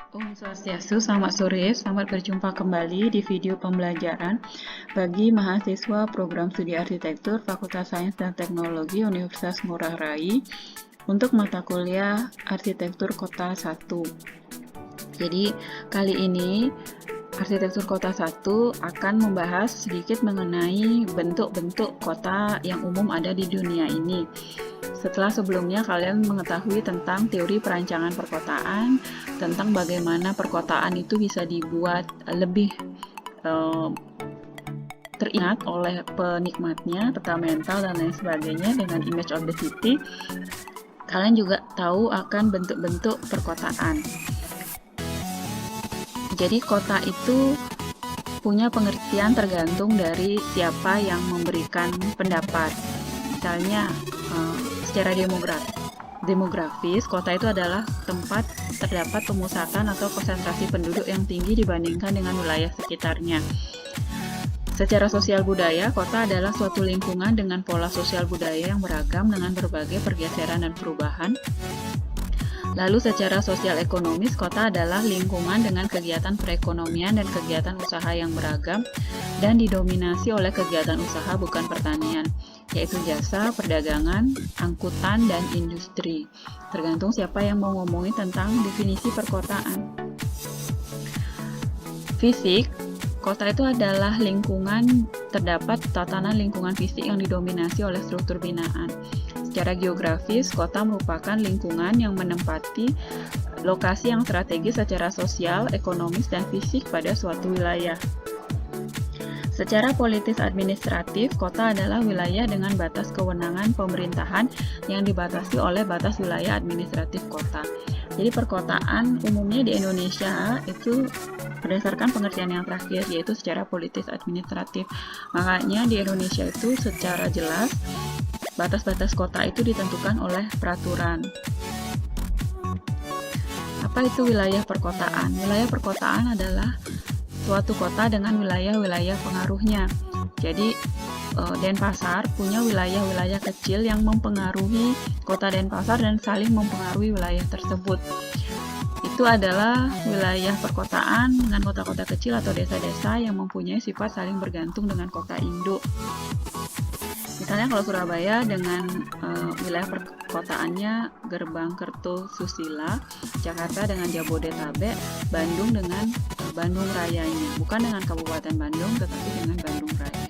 Om Swastiastu, selamat sore, selamat berjumpa kembali di video pembelajaran bagi mahasiswa program studi arsitektur Fakultas Sains dan Teknologi Universitas Ngurah Rai untuk mata kuliah Arsitektur Kota 1. Jadi, kali ini Arsitektur Kota 1 akan membahas sedikit mengenai bentuk-bentuk kota yang umum ada di dunia ini. Setelah sebelumnya kalian mengetahui tentang teori perancangan perkotaan, tentang bagaimana perkotaan itu bisa dibuat lebih teringat oleh penikmatnya, peta mental dan lain sebagainya dengan image of the city, kalian juga tahu akan bentuk-bentuk perkotaan. Jadi kota itu punya pengertian tergantung dari siapa yang memberikan pendapat. Misalnya, secara demografis, kota itu adalah tempat terdapat pemusatan atau konsentrasi penduduk yang tinggi dibandingkan dengan wilayah sekitarnya. Secara sosial budaya, kota adalah suatu lingkungan dengan pola sosial budaya yang beragam dengan berbagai pergeseran dan perubahan. Lalu secara sosial ekonomis, kota adalah lingkungan dengan kegiatan perekonomian dan kegiatan usaha yang beragam dan didominasi oleh kegiatan usaha bukan pertanian, yaitu jasa, perdagangan, angkutan, dan industri. Tergantung siapa yang mau ngomongin tentang definisi perkotaan. Fisik, kota itu adalah lingkungan, terdapat tatanan lingkungan fisik yang didominasi oleh struktur binaan. Secara geografis, kota merupakan lingkungan yang menempati lokasi yang strategis secara sosial, ekonomis, dan fisik pada suatu wilayah. Secara politis administratif, kota adalah wilayah dengan batas kewenangan pemerintahan yang dibatasi oleh batas wilayah administratif kota. Jadi perkotaan umumnya di Indonesia itu berdasarkan pengertian yang terakhir, yaitu secara politis administratif. Makanya di Indonesia itu secara jelas batas-batas kota itu ditentukan oleh peraturan. Apa itu wilayah perkotaan? Wilayah perkotaan adalah suatu kota dengan wilayah-wilayah pengaruhnya. Jadi Denpasar punya wilayah-wilayah kecil yang mempengaruhi kota Denpasar dan saling mempengaruhi wilayah tersebut. Itu adalah wilayah perkotaan dengan kota-kota kecil atau desa-desa yang mempunyai sifat saling bergantung dengan kota induk. Misalnya kalau Surabaya dengan wilayah perkotaannya Gerbang Kertosusila, Jakarta dengan Jabodetabek, Bandung dengan Bandung Rayanya, bukan dengan Kabupaten Bandung tetapi dengan Bandung Raya.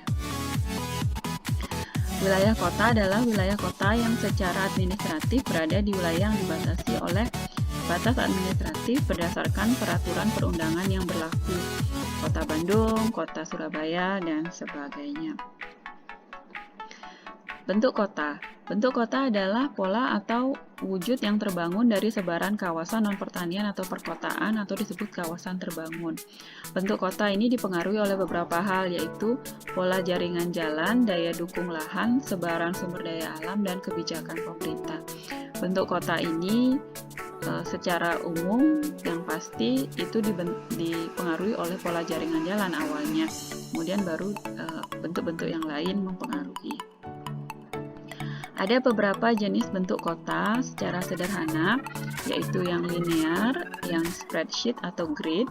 Wilayah kota adalah wilayah kota yang secara administratif berada di wilayah yang dibatasi oleh batas administratif berdasarkan peraturan perundangan yang berlaku. Kota Bandung, Kota Surabaya, dan sebagainya. Bentuk kota. Bentuk kota adalah pola atau wujud yang terbangun dari sebaran kawasan non-pertanian atau perkotaan atau disebut kawasan terbangun. Bentuk kota ini dipengaruhi oleh beberapa hal, yaitu pola jaringan jalan, daya dukung lahan, sebaran sumber daya alam, dan kebijakan pemerintah. Bentuk kota ini secara umum yang pasti itu dipengaruhi oleh pola jaringan jalan awalnya, kemudian baru bentuk-bentuk yang lain mempengaruhi. Ada beberapa jenis bentuk kota secara sederhana, yaitu yang linear, yang spreadsheet atau grid,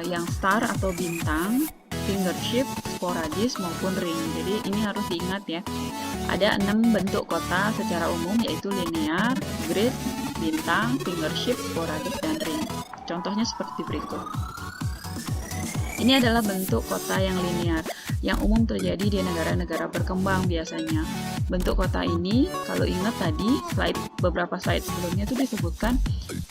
yang star atau bintang, finger shape, sporadis maupun ring. Jadi ini harus diingat ya. Ada 6 bentuk kota secara umum, yaitu linear, grid, bintang, finger shape, sporadis, dan ring. Contohnya seperti berikut. Ini adalah bentuk kota yang linear, yang umum terjadi di negara-negara berkembang biasanya. Bentuk kota ini, kalau ingat tadi, beberapa slide sebelumnya itu disebutkan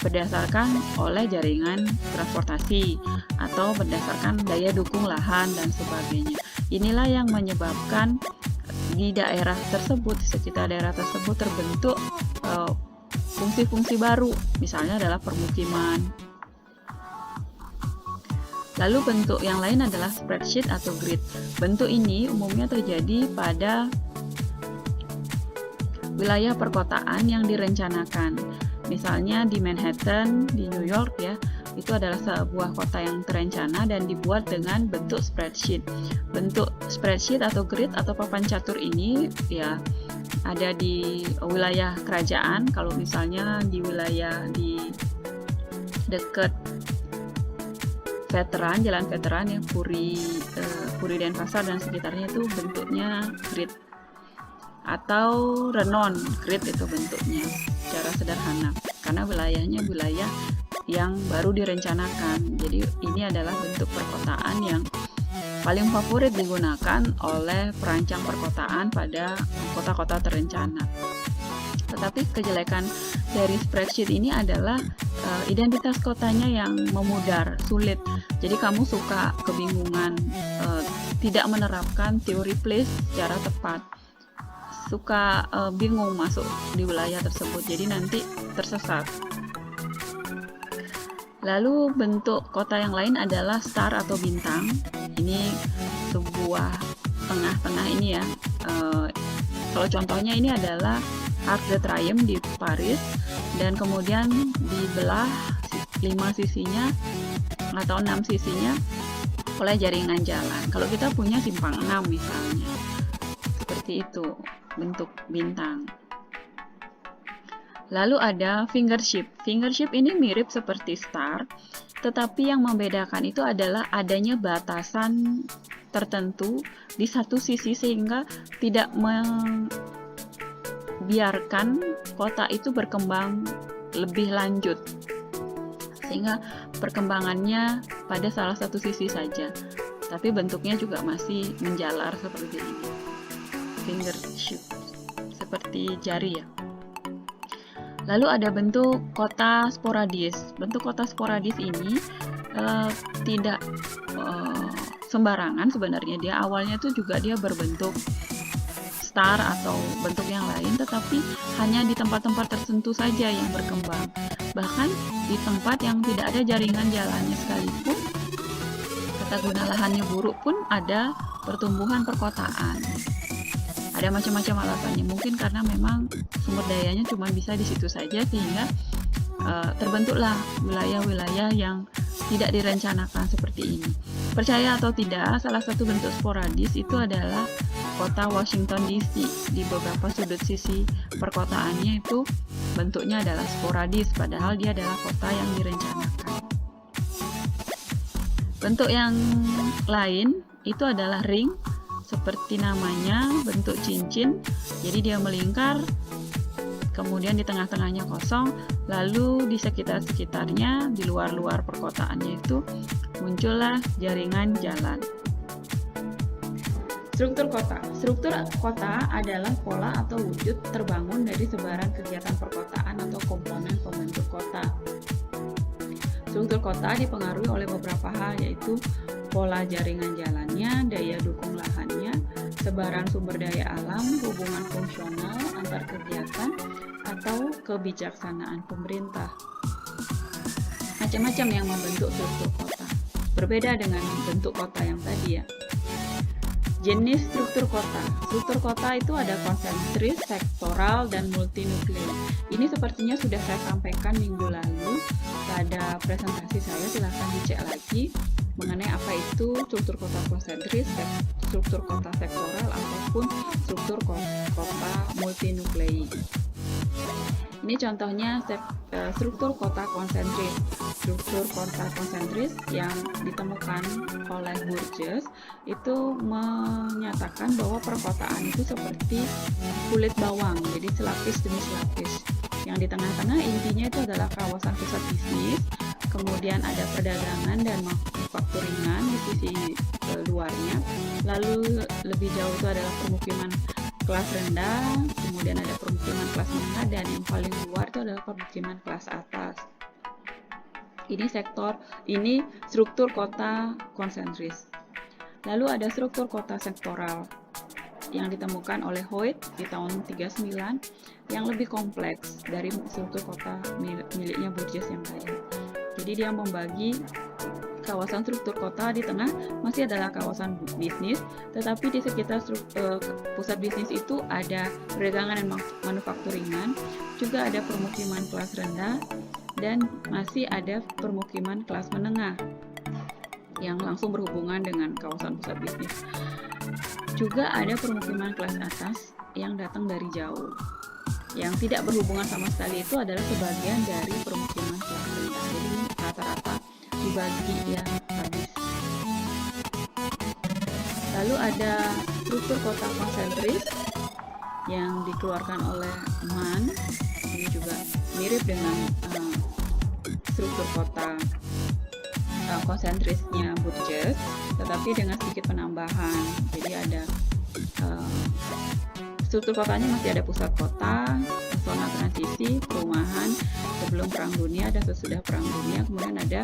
berdasarkan oleh jaringan transportasi atau berdasarkan daya dukung lahan dan sebagainya. Inilah yang menyebabkan di daerah tersebut, di sekitar daerah tersebut terbentuk fungsi-fungsi baru, misalnya adalah permukiman. Lalu bentuk yang lain adalah spreadsheet atau grid. Bentuk ini umumnya terjadi pada wilayah perkotaan yang direncanakan. Misalnya di Manhattan, di New York ya, itu adalah sebuah kota yang terencana dan dibuat dengan bentuk spreadsheet. Bentuk spreadsheet atau grid atau papan catur ini ya ada di wilayah kerajaan. Kalau misalnya di wilayah di dekat veteran, jalan veteran yang Puri Denpasar dan sekitarnya itu bentuknya grid, atau Renon grid itu bentuknya secara sederhana karena wilayahnya wilayah yang baru direncanakan. Jadi ini adalah bentuk perkotaan yang paling favorit digunakan oleh perancang perkotaan pada kota-kota terencana. Tetapi kejelekan dari spreadsheet ini adalah identitas kotanya yang memudar, sulit. Jadi kamu suka kebingungan, tidak menerapkan teori place secara tepat, suka bingung masuk di wilayah tersebut, jadi nanti tersesat. Lalu bentuk kota yang lain adalah star atau bintang. Ini sebuah tengah-tengah ini ya. Kalau contohnya ini adalah Arc de Triomphe di Paris, dan kemudian dibelah 5 sisinya atau 6 sisinya oleh jaringan jalan. Kalau kita punya simpang 6 misalnya, seperti itu bentuk bintang. Lalu ada fingership. Fingership ini mirip seperti star, tetapi yang membedakan itu adalah adanya batasan tertentu di satu sisi sehingga tidak membiarkan kota itu berkembang lebih lanjut, sehingga perkembangannya pada salah satu sisi saja, tapi bentuknya juga masih menjalar seperti ini. Fingership seperti jari ya. Lalu ada bentuk kota sporadis. Bentuk kota sporadis ini tidak sembarangan sebenarnya. Dia awalnya tuh juga dia berbentuk star atau bentuk yang lain, tetapi hanya di tempat-tempat tertentu saja yang berkembang. Bahkan di tempat yang tidak ada jaringan jalannya sekalipun, tata guna lahannya buruk pun ada pertumbuhan perkotaan. Ada macam-macam alasannya, mungkin karena memang sumber dayanya cuma bisa di situ saja, sehingga terbentuklah wilayah-wilayah yang tidak direncanakan seperti ini. Percaya atau tidak, salah satu bentuk sporadis itu adalah kota Washington DC. Di beberapa sudut sisi perkotaannya itu bentuknya adalah sporadis, padahal dia adalah kota yang direncanakan. Bentuk yang lain itu adalah ring, seperti namanya, bentuk cincin. Jadi dia melingkar, kemudian di tengah-tengahnya kosong, lalu di sekitar-sekitarnya, di luar-luar perkotaannya itu muncullah jaringan jalan. Struktur kota. Struktur kota adalah pola atau wujud terbangun dari sebaran kegiatan perkotaan atau komponen pembentuk kota. Struktur kota dipengaruhi oleh beberapa hal, yaitu pola jaringan jalannya, daya dukung lahannya, sebaran sumber daya alam, hubungan fungsional antar kegiatan, atau kebijaksanaan pemerintah. Macam-macam yang membentuk struktur kota. Berbeda dengan bentuk kota yang tadi ya. Jenis struktur kota. Struktur kota itu ada konsentris, sektoral, dan multinuklear. Ini sepertinya sudah saya sampaikan minggu lalu pada presentasi saya, silahkan dicek lagi mengenai apa itu struktur kota konsentris, struktur kota sektoral, ataupun struktur kota multinuklear. Ini contohnya struktur kota konsentris. Struktur kota konsentris yang ditemukan oleh Burgess itu menyatakan bahwa perkotaan itu seperti kulit bawang, jadi selapis demi selapis. Yang di tengah-tengah intinya itu adalah kawasan pusat bisnis, kemudian ada perdagangan dan manufakturingan di sisi luarnya, lalu lebih jauh itu adalah permukiman kelas rendah, kemudian ada permukiman kelas menengah, dan yang paling luar itu adalah permukiman kelas atas. Ini struktur kota konsentris. Lalu ada struktur kota sektoral yang ditemukan oleh Hoyt di tahun 39, yang lebih kompleks dari struktur kota miliknya Burgess yang tadi. Jadi dia membagi kawasan struktur kota, di tengah masih adalah kawasan bisnis, tetapi di sekitar pusat bisnis itu ada perdagangan dan manufakturingan, juga ada permukiman kelas rendah, dan masih ada permukiman kelas menengah yang langsung berhubungan dengan kawasan pusat bisnis. Juga ada permukiman kelas atas yang datang dari jauh. Yang tidak berhubungan sama sekali itu adalah sebagian dari permukiman kelas rendah. Jadi terbagi ya, habis. Lalu ada struktur kota konsentris yang dikeluarkan oleh Mann. Ini juga mirip dengan struktur kota konsentrisnya Burgess, tetapi dengan sedikit penambahan. Jadi ada struktur kotanya masih ada pusat kota, zona transisi, perumahan sebelum Perang Dunia dan sesudah Perang Dunia, kemudian ada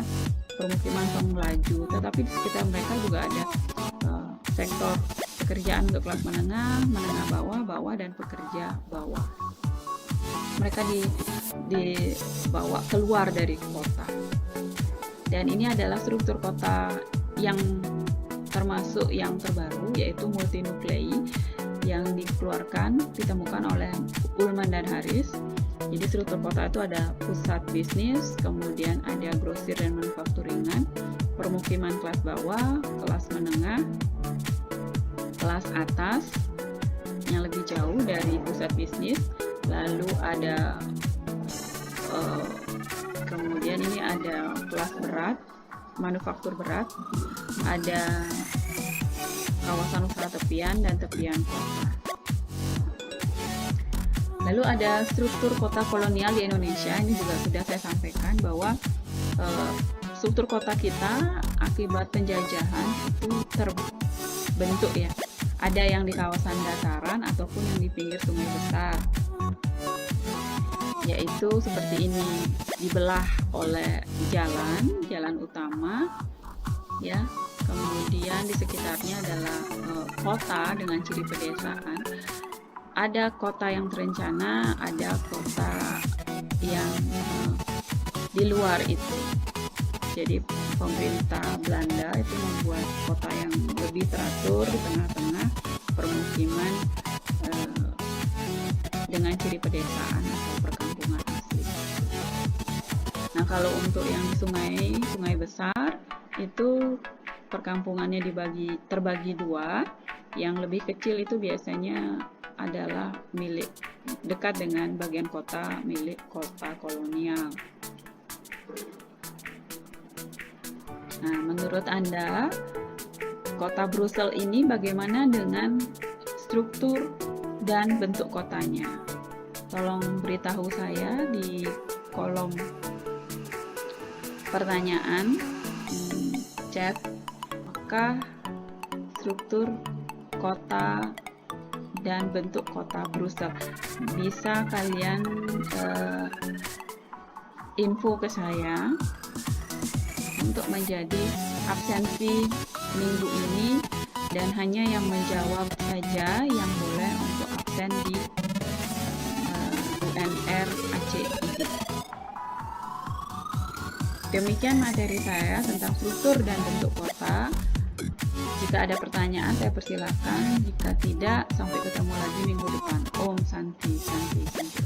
permukiman pengelaju. Tetapi di sekitar mereka juga ada sektor pekerjaan untuk kelas menengah, menengah bawah, bawah, dan pekerja bawah. Mereka dibawa keluar dari kota. Dan ini adalah struktur kota yang termasuk yang terbaru, yaitu multinuklei, yang ditemukan oleh Ullman dan Harris. Jadi struktur kota itu ada pusat bisnis, kemudian ada grosir dan manufakturingan, permukiman kelas bawah, kelas menengah, kelas atas yang lebih jauh dari pusat bisnis, lalu ada kemudian ini ada kelas berat, manufaktur berat, ada kawasan usaha tepian dan tepian kota. Lalu ada struktur kota kolonial di Indonesia. Ini juga sudah saya sampaikan bahwa struktur kota kita akibat penjajahan itu terbentuk ya. Ada yang di kawasan dataran ataupun yang di pinggir sungai besar. Yaitu seperti ini, dibelah oleh jalan utama ya. Kemudian di sekitarnya adalah kota dengan ciri pedesaan. Ada kota yang terencana, ada kota yang di luar itu. Jadi pemerintah Belanda itu membuat kota yang lebih teratur di tengah-tengah permukiman dengan ciri pedesaan atau perkampungan asli. Nah, kalau untuk yang di sungai besar itu perkampungannya terbagi dua. Yang lebih kecil itu biasanya adalah milik dekat dengan bagian kota milik kota kolonial. Nah, menurut Anda kota Brussels ini bagaimana dengan struktur dan bentuk kotanya? Tolong beritahu saya di kolom pertanyaan chat. Apakah struktur kota dan bentuk kota Brussels bisa kalian info ke saya untuk menjadi absensi minggu ini, dan hanya yang menjawab saja yang boleh untuk absen di UNR Aceh IDIP. Demikian materi saya tentang struktur dan bentuk kota. Jika ada pertanyaan, saya persilakan. Jika tidak, sampai ketemu lagi minggu depan. Om Santi, Santi, Santi.